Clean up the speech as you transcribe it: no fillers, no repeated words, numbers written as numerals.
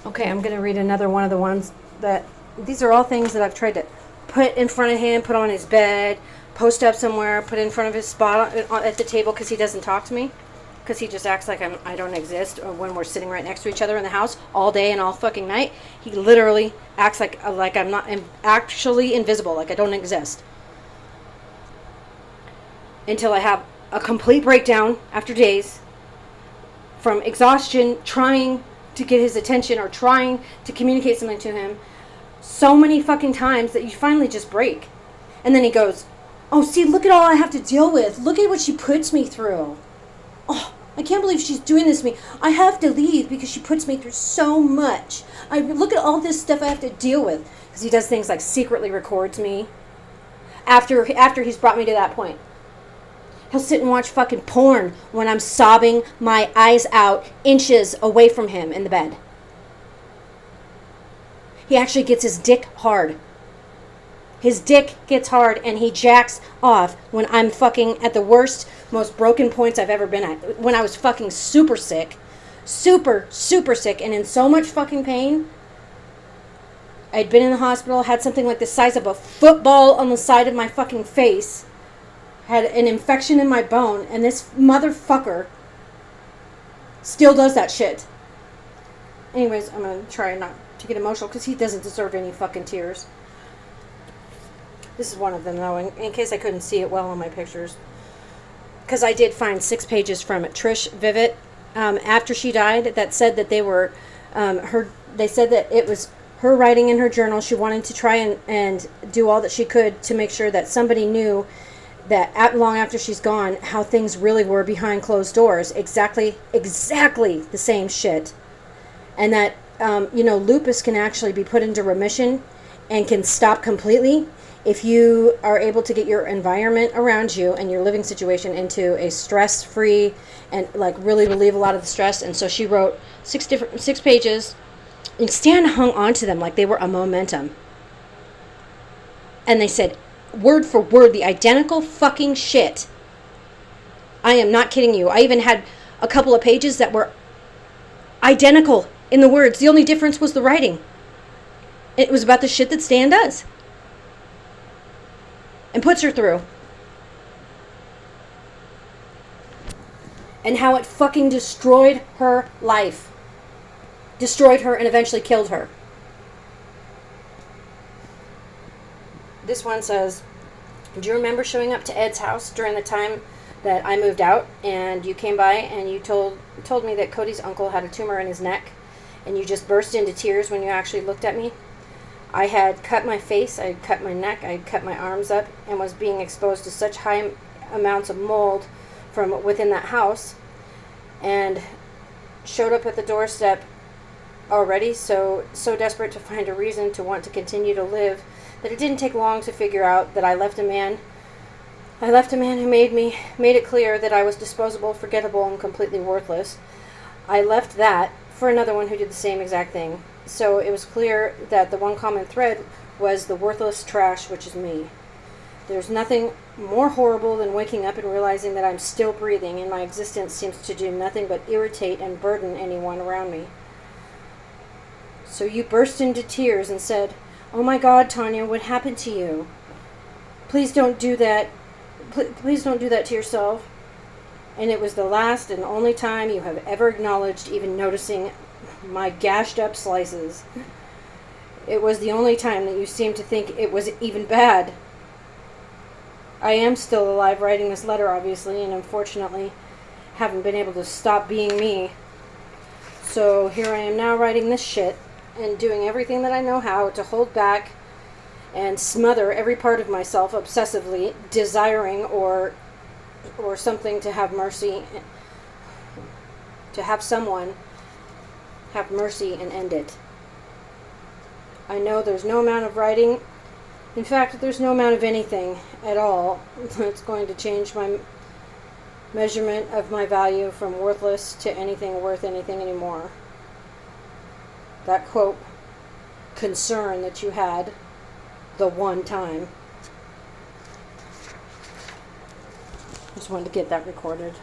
Okay, I'm going to read another one of the ones that, these are all things that I've tried to put in front of him, put on his bed, post up somewhere, put in front of his spot at the table because he doesn't talk to me. Because he just acts like I don't exist, or when we're sitting right next to each other in the house all day and all fucking night, he literally acts like I'm not, I'm actually invisible, like I don't exist. Until I have a complete breakdown after days from exhaustion, trying to get his attention or trying to communicate something to him so many fucking times that you finally just break. And then he goes, oh, see, look at all I have to deal with. Look at what she puts me through. Oh, I can't believe she's doing this to me. I have to leave because she puts me through so much. I look at all this stuff I have to deal with. Because he does things like secretly records me after he's brought me to that point. He'll sit and watch fucking porn when I'm sobbing my eyes out inches away from him in the bed. He actually gets his dick hard. His dick gets hard and he jacks off when I'm fucking at the worst, most broken points I've ever been at. When I was fucking super sick. Super, super sick and in so much fucking pain. I'd been in the hospital, had something like the size of a football on the side of my fucking face. Had an infection in my bone, and this motherfucker still does that shit. Anyways, I'm going to try not to get emotional because he doesn't deserve any fucking tears. This is one of them, though, in case I couldn't see it well on my pictures. Because I did find 6 pages from Trish Vivet after she died that said that they were they said that it was her writing in her journal. She wanted to try and do all that she could to make sure that somebody knew that long after she's gone, how things really were behind closed doors. Exactly the same shit. And that, lupus can actually be put into remission and can stop completely if you are able to get your environment around you and your living situation into a stress-free and like really relieve a lot of the stress. And so she wrote 6 pages, and Stan hung on to them like they were a momentum. And they said, word for word, the identical fucking shit. I am not kidding you. I even had a couple of pages that were identical in the words. The only difference was the writing. It was about the shit that Stan does and puts her through. And how it fucking destroyed her life. Destroyed her and eventually killed her. This one says, do you remember showing up to Ed's house during the time that I moved out and you came by and you told me that Cody's uncle had a tumor in his neck and you just burst into tears when you actually looked at me? I had cut my face, I had cut my neck, I had cut my arms up and was being exposed to such high amounts of mold from within that house and showed up at the doorstep already so desperate to find a reason to want to continue to live that it didn't take long to figure out that I left a man who made it clear that I was disposable, forgettable, and completely worthless. I left that for another one who did the same exact thing. So it was clear that the one common thread was the worthless trash, which is me. There's nothing more horrible than waking up and realizing that I'm still breathing and my existence seems to do nothing but irritate and burden anyone around me. So you burst into tears and said, "Oh my God, Tanya, what happened to you? Please don't do that. Please don't do that to yourself." And it was the last and only time you have ever acknowledged even noticing my gashed up slices. It was the only time that you seemed to think it was even bad. I am still alive writing this letter, obviously, and unfortunately haven't been able to stop being me. So here I am now writing this shit and doing everything that I know how to hold back and smother every part of myself obsessively, desiring or something to have mercy, to have someone have mercy and end it. I know there's no amount of writing, in fact, there's no amount of anything at all that's going to change my measurement of my value from worthless to anything worth anything anymore. That quote, concern that you had the one time. Just wanted to get that recorded.